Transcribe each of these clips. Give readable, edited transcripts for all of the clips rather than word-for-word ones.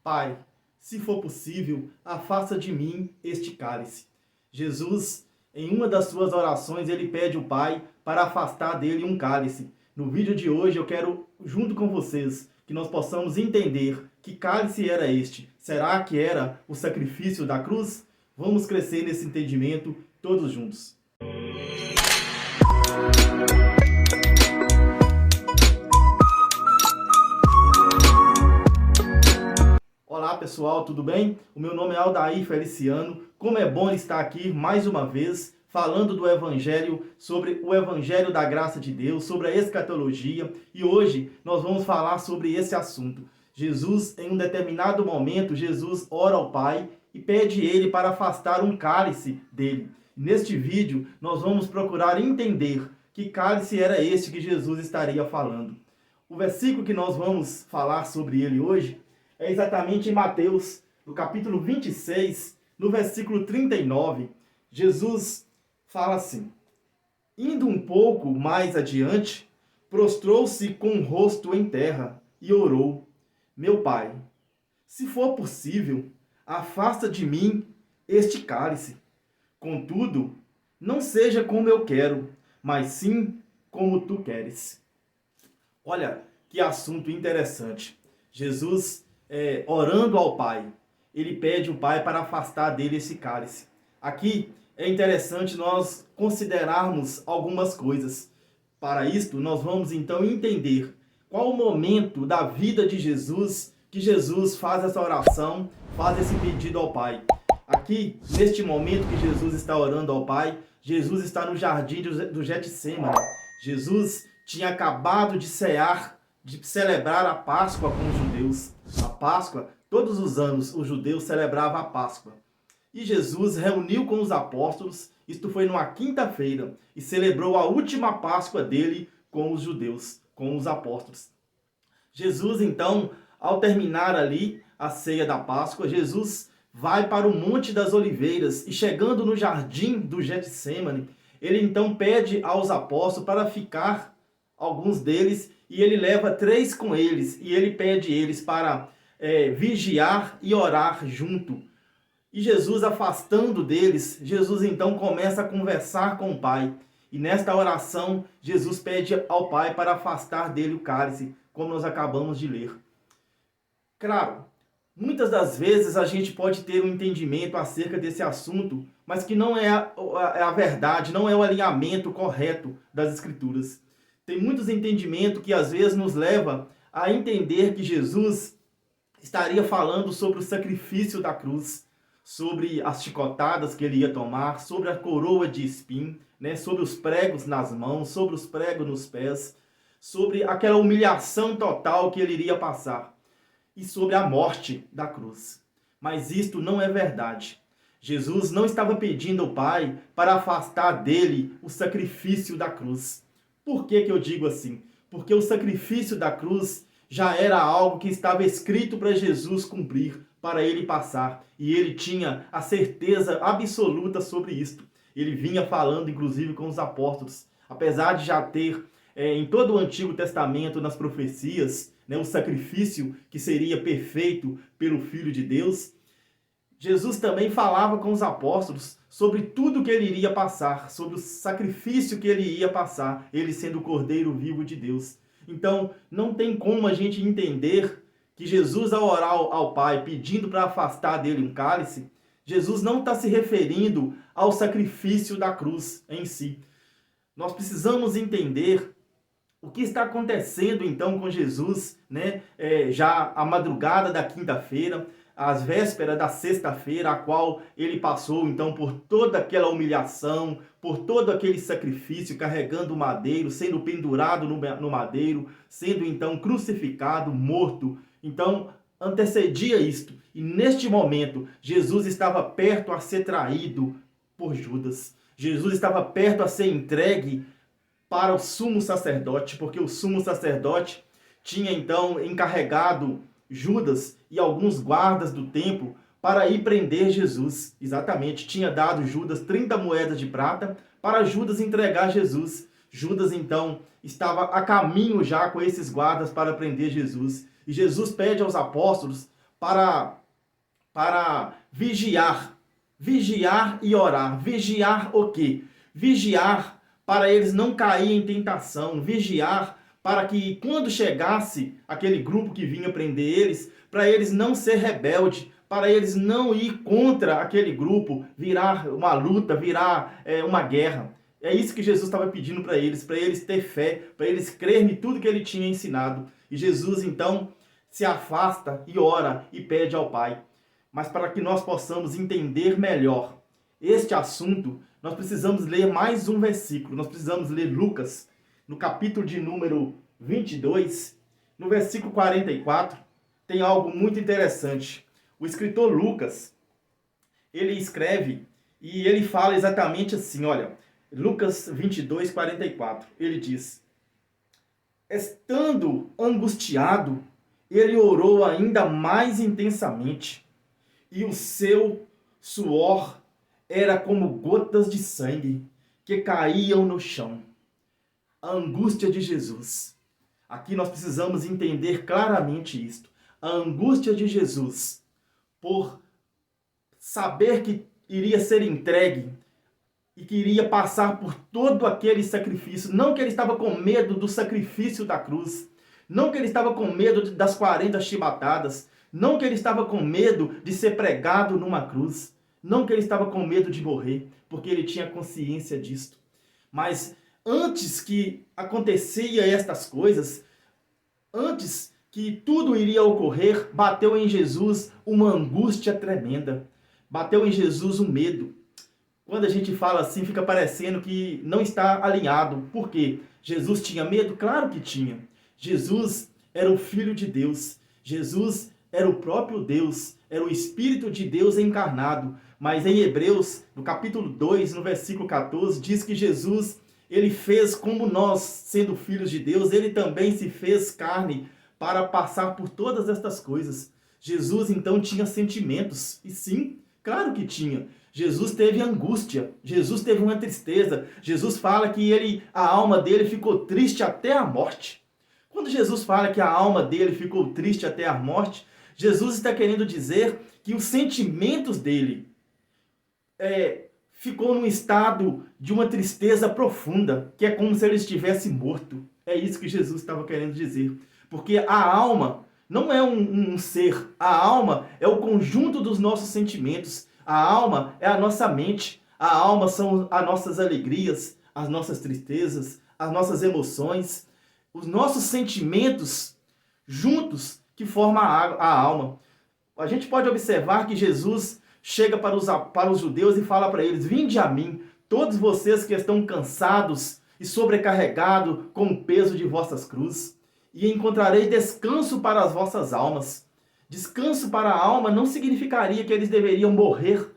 Pai, se for possível, afasta de mim este cálice. Jesus, em uma das suas orações, ele pede ao Pai para afastar dele um cálice. No vídeo de hoje eu quero, junto com vocês, que nós possamos entender que cálice era este. Será que era o sacrifício da cruz? Vamos crescer nesse entendimento todos juntos. Olá pessoal, tudo bem? O meu nome é Aldair Feliciano. Como é bom estar aqui mais uma vez falando do Evangelho, sobre o Evangelho da graça de Deus, sobre a escatologia. E hoje nós vamos falar sobre esse assunto. Jesus, em um determinado momento, Jesus ora ao Pai e pede ele para afastar um cálice dele. Neste vídeo nós vamos procurar entender que cálice era este que Jesus estaria falando. O versículo que nós vamos falar sobre ele hoje é exatamente em Mateus, no capítulo 26, no versículo 39, Jesus fala assim: indo um pouco mais adiante, prostrou-se com o rosto em terra e orou: meu Pai, se for possível, afasta de mim este cálice. Contudo, não seja como eu quero, mas sim como tu queres. Olha que assunto interessante. Jesus orando ao Pai, ele pede ao Pai para afastar dele esse cálice. Aqui é interessante nós considerarmos algumas coisas. Para isto, nós vamos então entender qual o momento da vida de Jesus que Jesus faz essa oração, faz esse pedido ao Pai. Aqui, neste momento que Jesus está orando ao Pai, Jesus está no jardim do Getsêmani. Jesus tinha acabado de cear, de celebrar a Páscoa com os judeus. A Páscoa, todos os anos, os judeus celebravam a Páscoa. E Jesus reuniu com os apóstolos, isto foi numa quinta-feira, e celebrou a última Páscoa dele com os judeus, com os apóstolos. Jesus, então, ao terminar ali a ceia da Páscoa, Jesus vai para o Monte das Oliveiras e chegando no jardim do Getsêmani, ele então pede aos apóstolos para ficar, alguns deles, e ele leva 3 com eles, e ele pede eles para vigiar e orar junto. E Jesus, afastando deles, Jesus então começa a conversar com o Pai. E nesta oração, Jesus pede ao Pai para afastar dele o cálice, como nós acabamos de ler. Claro, muitas das vezes a gente pode ter um entendimento acerca desse assunto, mas que não é a verdade, não é o alinhamento correto das Escrituras. Tem muitos entendimentos que às vezes nos leva a entender que Jesus estaria falando sobre o sacrifício da cruz, sobre as chicotadas que ele ia tomar, sobre a coroa de espinho, sobre os pregos nas mãos, sobre os pregos nos pés, sobre aquela humilhação total que ele iria passar e sobre a morte da cruz. Mas isto não é verdade. Jesus não estava pedindo ao Pai para afastar dele o sacrifício da cruz. Por que eu digo assim? Porque o sacrifício da cruz já era algo que estava escrito para Jesus cumprir, para ele passar. E ele tinha a certeza absoluta sobre isto. Ele vinha falando, inclusive, com os apóstolos. Apesar de já ter, em todo o Antigo Testamento, nas profecias, o sacrifício que seria perfeito pelo Filho de Deus, Jesus também falava com os apóstolos sobre tudo que ele iria passar, sobre o sacrifício que ele ia passar, ele sendo o Cordeiro vivo de Deus. Então, não tem como a gente entender que Jesus, ao orar ao Pai, pedindo para afastar dele um cálice, Jesus não está se referindo ao sacrifício da cruz em si. Nós precisamos entender o que está acontecendo então com Jesus, já a madrugada da quinta-feira, às vésperas da sexta-feira, a qual ele passou então por toda aquela humilhação, por todo aquele sacrifício, carregando o madeiro, sendo pendurado no madeiro, sendo então crucificado, morto. Então, antecedia isto. E neste momento, Jesus estava perto a ser traído por Judas. Jesus estava perto a ser entregue para o sumo sacerdote, porque o sumo sacerdote tinha então encarregado Judas e alguns guardas do templo para ir prender Jesus. Exatamente, tinha dado Judas 30 moedas de prata para Judas entregar Jesus. Judas então estava a caminho já com esses guardas para prender Jesus. E Jesus pede aos apóstolos para vigiar. Vigiar e orar. Vigiar o quê? Vigiar para eles não caírem em tentação. Vigiar para que quando chegasse aquele grupo que vinha prender eles, para eles não ser rebelde, para eles não ir contra aquele grupo, virar uma luta, virar uma guerra. É isso que Jesus estava pedindo para eles ter fé, para eles crerem em tudo que ele tinha ensinado. E Jesus, então, se afasta e ora e pede ao Pai. Mas para que nós possamos entender melhor este assunto, nós precisamos ler mais um versículo. Nós precisamos ler Lucas, no capítulo de número 22, no versículo 44, tem algo muito interessante. O escritor Lucas, ele escreve e ele fala exatamente assim, olha, Lucas 22, 44, ele diz: estando angustiado, ele orou ainda mais intensamente, e o seu suor era como gotas de sangue que caíam no chão. A angústia de Jesus. Aqui nós precisamos entender claramente isto. A angústia de Jesus por saber que iria ser entregue e que iria passar por todo aquele sacrifício. Não que ele estava com medo do sacrifício da cruz. Não que ele estava com medo das 40 chibatadas. Não que ele estava com medo de ser pregado numa cruz. Não que ele estava com medo de morrer, porque ele tinha consciência disto. Mas antes que acontecia estas coisas, antes que tudo iria ocorrer, bateu em Jesus uma angústia tremenda. Bateu em Jesus um medo. Quando a gente fala assim, fica parecendo que não está alinhado. Por quê? Jesus tinha medo? Claro que tinha. Jesus era o Filho de Deus. Jesus era o próprio Deus. Era o Espírito de Deus encarnado. Mas em Hebreus, no capítulo 2, no versículo 14, diz que Jesus, ele fez como nós, sendo filhos de Deus, ele também se fez carne para passar por todas estas coisas. Jesus, então, tinha sentimentos. E sim, claro que tinha. Jesus teve angústia, Jesus teve uma tristeza. Jesus fala que a alma dele ficou triste até a morte. Quando Jesus fala que a alma dele ficou triste até a morte, Jesus está querendo dizer que os sentimentos dele ficou num estado de uma tristeza profunda, que é como se ele estivesse morto. É isso que Jesus estava querendo dizer. Porque a alma não é um ser, a alma é o conjunto dos nossos sentimentos. A alma é a nossa mente, a alma são as nossas alegrias, as nossas tristezas, as nossas emoções, os nossos sentimentos juntos que formam a alma. A gente pode observar que Jesus chega para os judeus e fala para eles: vinde a mim, todos vocês que estão cansados e sobrecarregados com o peso de vossas cruzes, e encontrarei descanso para as vossas almas. Descanso para a alma não significaria que eles deveriam morrer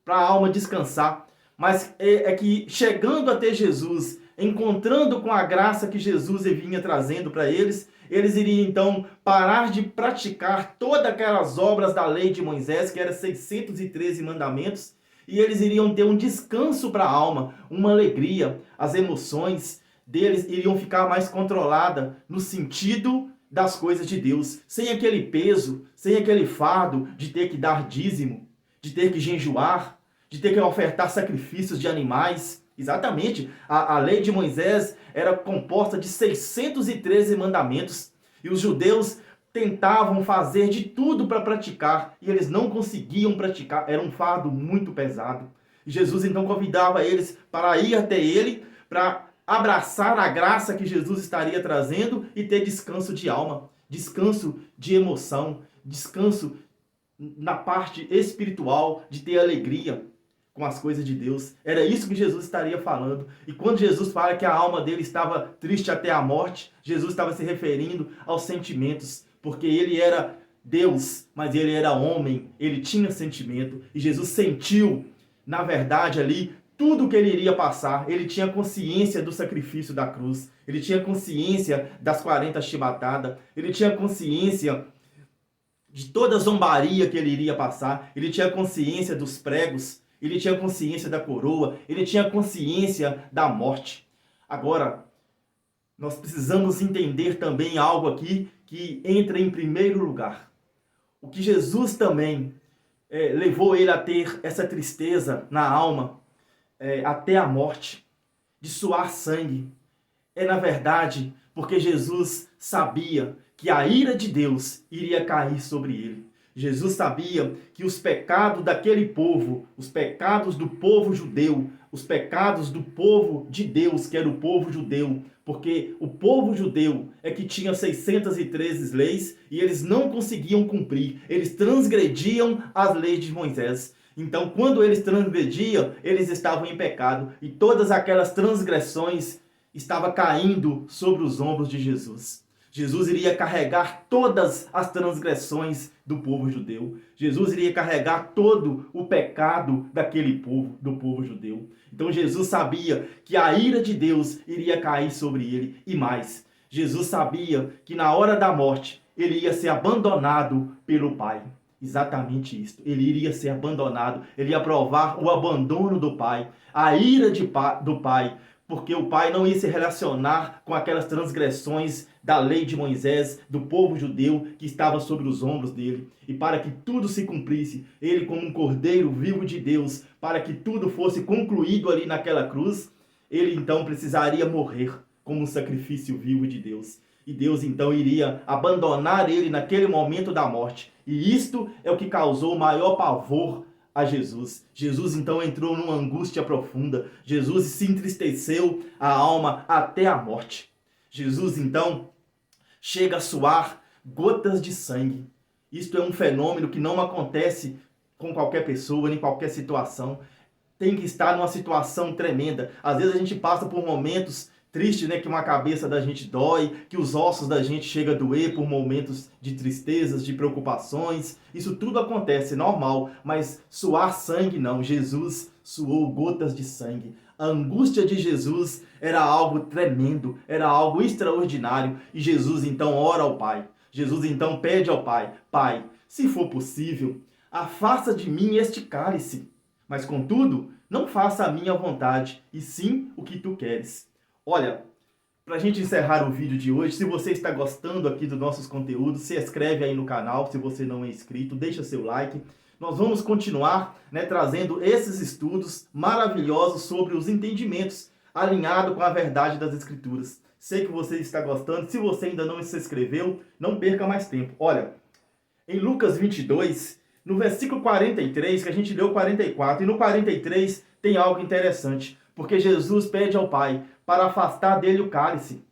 para a alma descansar, mas é que chegando até Jesus, encontrando com a graça que Jesus vinha trazendo para eles, eles iriam então parar de praticar todas aquelas obras da lei de Moisés, que eram 613 mandamentos, e eles iriam ter um descanso para a alma, uma alegria. As emoções deles iriam ficar mais controladas no sentido das coisas de Deus, sem aquele peso, sem aquele fardo de ter que dar dízimo, de ter que jejuar, de ter que ofertar sacrifícios de animais. Exatamente, a lei de Moisés era composta de 613 mandamentos, e os judeus tentavam fazer de tudo para praticar, e eles não conseguiam praticar, era um fardo muito pesado. E Jesus então convidava eles para ir até ele, para abraçar a graça que Jesus estaria trazendo e ter descanso de alma, descanso de emoção, descanso na parte espiritual, de ter alegria com as coisas de Deus. Era isso que Jesus estaria falando. E quando Jesus fala que a alma dele estava triste até a morte, Jesus estava se referindo aos sentimentos, porque ele era Deus, mas ele era homem, ele tinha sentimento, e Jesus sentiu, na verdade, ali, tudo o que ele iria passar. Ele tinha consciência do sacrifício da cruz, ele tinha consciência das 40 chibatadas, ele tinha consciência de toda a zombaria que ele iria passar, ele tinha consciência dos pregos, ele tinha consciência da coroa, ele tinha consciência da morte. Agora, nós precisamos entender também algo aqui que entra em primeiro lugar. o que Jesus também levou ele a ter essa tristeza na alma até a morte, de suar sangue, na verdade porque Jesus sabia que a ira de Deus iria cair sobre ele. Jesus sabia que os pecados daquele povo, os pecados do povo judeu, os pecados do povo de Deus, que era o povo judeu, porque o povo judeu é que tinha 613 leis e eles não conseguiam cumprir, eles transgrediam as leis de Moisés. Então, quando eles transgrediam, eles estavam em pecado e todas aquelas transgressões estavam caindo sobre os ombros de Jesus. Jesus iria carregar todas as transgressões do povo judeu. Jesus iria carregar todo o pecado daquele povo, do povo judeu. Então Jesus sabia que a ira de Deus iria cair sobre ele. E mais, Jesus sabia que na hora da morte ele ia ser abandonado pelo Pai. Exatamente isso. Ele iria ser abandonado. Ele ia provar o abandono do Pai, a ira do Pai, porque o Pai não ia se relacionar com aquelas transgressões da lei de Moisés, do povo judeu que estava sobre os ombros dele. E para que tudo se cumprisse, ele como um cordeiro vivo de Deus, para que tudo fosse concluído ali naquela cruz, ele então precisaria morrer como um sacrifício vivo de Deus. E Deus então iria abandonar ele naquele momento da morte. E isto é o que causou o maior pavor a Jesus. Jesus então entrou numa angústia profunda. Jesus se entristeceu a alma até a morte. Jesus então chega a suar gotas de sangue. Isto é um fenômeno que não acontece com qualquer pessoa, em qualquer situação. Tem que estar numa situação tremenda. Às vezes a gente passa por momentos tristes, né? Que uma cabeça da gente dói, que os ossos da gente chegam a doer por momentos de tristezas, de preocupações. Isso tudo acontece, normal. Mas suar sangue não. Jesus suou gotas de sangue. A angústia de Jesus era algo tremendo, era algo extraordinário. E Jesus então ora ao Pai. Jesus então pede ao Pai: Pai, se for possível, afasta de mim este cálice. Mas contudo, não faça a minha vontade, e sim o que tu queres. Olha, para a gente encerrar o vídeo de hoje, se você está gostando aqui dos nossos conteúdos, se inscreve aí no canal, se você não é inscrito, deixa seu like. Nós vamos continuar, trazendo esses estudos maravilhosos sobre os entendimentos alinhados com a verdade das Escrituras. Sei que você está gostando. Se você ainda não se inscreveu, não perca mais tempo. Olha, em Lucas 22, no versículo 43, que a gente leu 44, e no 43 tem algo interessante, porque Jesus pede ao Pai para afastar dele o cálice.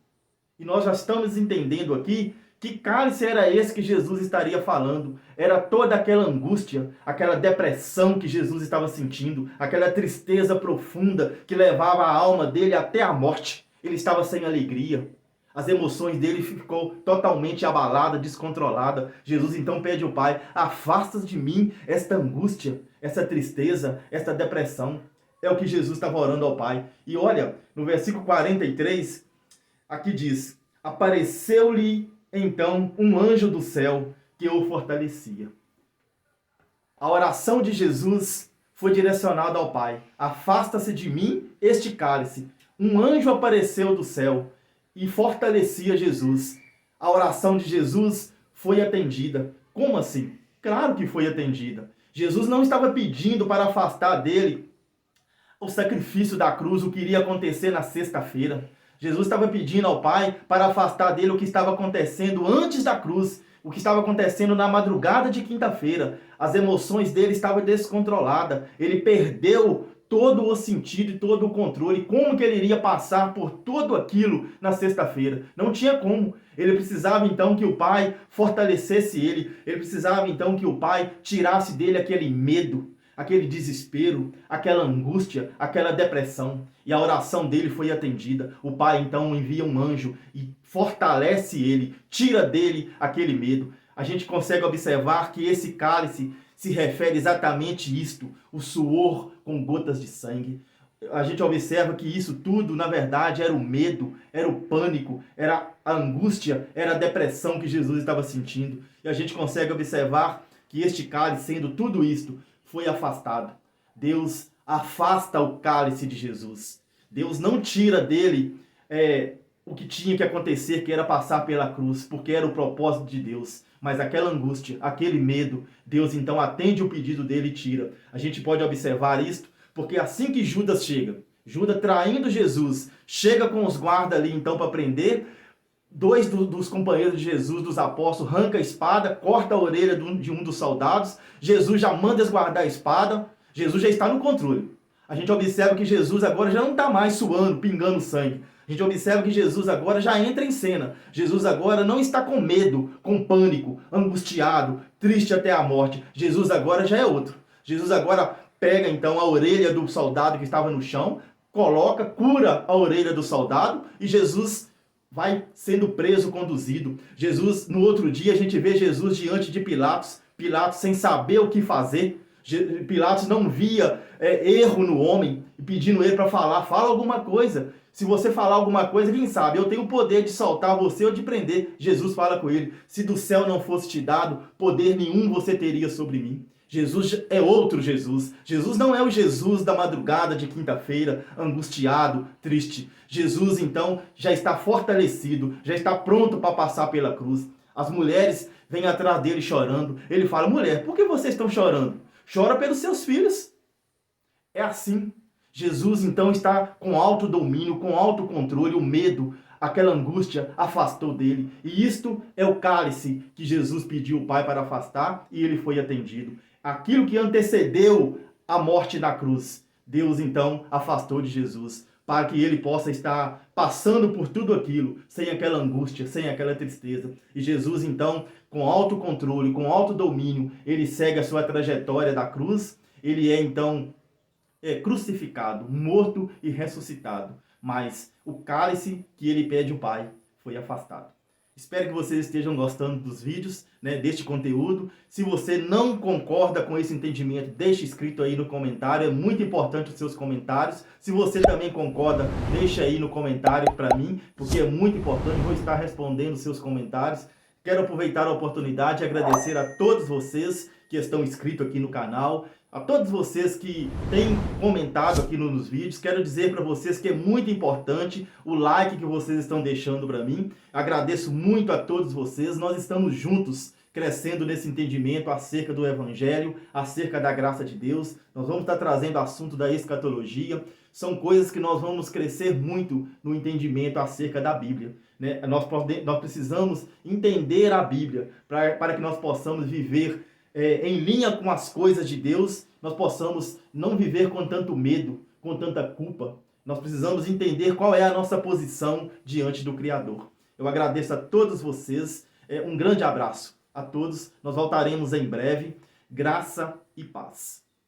E nós já estamos entendendo aqui que cálice era esse que Jesus estaria falando. Era toda aquela angústia, aquela depressão que Jesus estava sentindo, aquela tristeza profunda que levava a alma dele até a morte. Ele estava sem alegria. As emoções dele ficou totalmente abalada, descontrolada. Jesus então pede ao Pai: afasta de mim esta angústia, essa tristeza, esta depressão. É o que Jesus estava orando ao Pai. E olha, no versículo 43, aqui diz: apareceu-lhe então um anjo do céu que o fortalecia. A oração de Jesus foi direcionada ao Pai: afasta-se de mim este cálice. Um anjo apareceu do céu e fortalecia Jesus. A oração de Jesus foi atendida. Como assim? Claro que foi atendida. Jesus não estava pedindo para afastar dele o sacrifício da cruz, o que iria acontecer na sexta-feira. Jesus estava pedindo ao Pai para afastar dele o que estava acontecendo antes da cruz, o que estava acontecendo na madrugada de quinta-feira. As emoções dele estavam descontroladas. Ele perdeu todo o sentido e todo o controle. Como que ele iria passar por tudo aquilo na sexta-feira? Não tinha como. Ele precisava então que o Pai fortalecesse ele. Ele precisava então que o Pai tirasse dele aquele medo, aquele desespero, aquela angústia, aquela depressão. E a oração dele foi atendida. O Pai então envia um anjo e fortalece ele, tira dele aquele medo. A gente consegue observar que esse cálice se refere exatamente a isto, o suor com gotas de sangue. A gente observa que isso tudo, na verdade, era o medo, era o pânico, era a angústia, era a depressão que Jesus estava sentindo. E a gente consegue observar que este cálice, sendo tudo isto, foi afastado. Deus afasta o cálice de Jesus. Deus não tira dele o que tinha que acontecer, que era passar pela cruz, porque era o propósito de Deus. mas aquela angústia, aquele medo, Deus então atende o pedido dele e tira. A gente pode observar isto, porque assim que Judas chega, Judas traindo Jesus, chega com os guardas ali então para prender, dois dos companheiros de Jesus, dos apóstolos, arranca a espada, corta a orelha de um dos soldados, Jesus já manda esguardar a espada, Jesus já está no controle. A gente observa que Jesus agora já não está mais suando, pingando sangue. A gente observa que Jesus agora já entra em cena. Jesus agora não está com medo, com pânico, angustiado, triste até a morte. Jesus agora já é outro. Jesus agora pega então a orelha do soldado que estava no chão, coloca, cura a orelha do soldado e Jesus vai sendo preso, conduzido. Jesus, no outro dia, a gente vê Jesus diante de Pilatos, Pilatos sem saber o que fazer. Pilatos não via erro no homem, pedindo ele para falar, fala alguma coisa. Se você falar alguma coisa, quem sabe, eu tenho o poder de soltar você ou de prender. Jesus fala com ele, se do céu não fosse te dado, poder nenhum você teria sobre mim. Jesus é outro Jesus. Jesus não é o Jesus da madrugada de quinta-feira, angustiado, triste. Jesus, então, já está fortalecido, já está pronto para passar pela cruz. As mulheres vêm atrás dele chorando. Ele fala, mulher, por que vocês estão chorando? Chora pelos seus filhos. É assim. Jesus, então, está com alto domínio, com alto controle, o medo, aquela angústia afastou dele. E isto é o cálice que Jesus pediu ao Pai para afastar e ele foi atendido. Aquilo que antecedeu a morte na cruz, Deus então afastou de Jesus, para que ele possa estar passando por tudo aquilo, sem aquela angústia, sem aquela tristeza. E Jesus então, com alto controle, com alto domínio, ele segue a sua trajetória da cruz, ele é então crucificado, morto e ressuscitado. Mas o cálice que ele pede ao Pai foi afastado. Espero que vocês estejam gostando dos vídeos, deste conteúdo. Se você não concorda com esse entendimento, deixe escrito aí no comentário. É muito importante os seus comentários. Se você também concorda, deixa aí no comentário para mim, porque é muito importante. Vou estar respondendo os seus comentários. Quero aproveitar a oportunidade e agradecer a todos vocês que estão inscritos aqui no canal, a todos vocês que têm comentado aqui nos vídeos. Quero dizer para vocês que é muito importante o like que vocês estão deixando para mim. Agradeço muito a todos vocês. Nós estamos juntos crescendo nesse entendimento acerca do Evangelho, acerca da graça de Deus. Nós vamos estar trazendo o assunto da escatologia. São coisas que nós vamos crescer muito no entendimento acerca da Bíblia. Nós precisamos entender a Bíblia para que nós possamos viver em linha com as coisas de Deus, nós possamos não viver com tanto medo, com tanta culpa. Nós precisamos entender qual é a nossa posição diante do Criador. Eu agradeço a todos vocês, um grande abraço a todos. Nós voltaremos em breve. Graça e paz.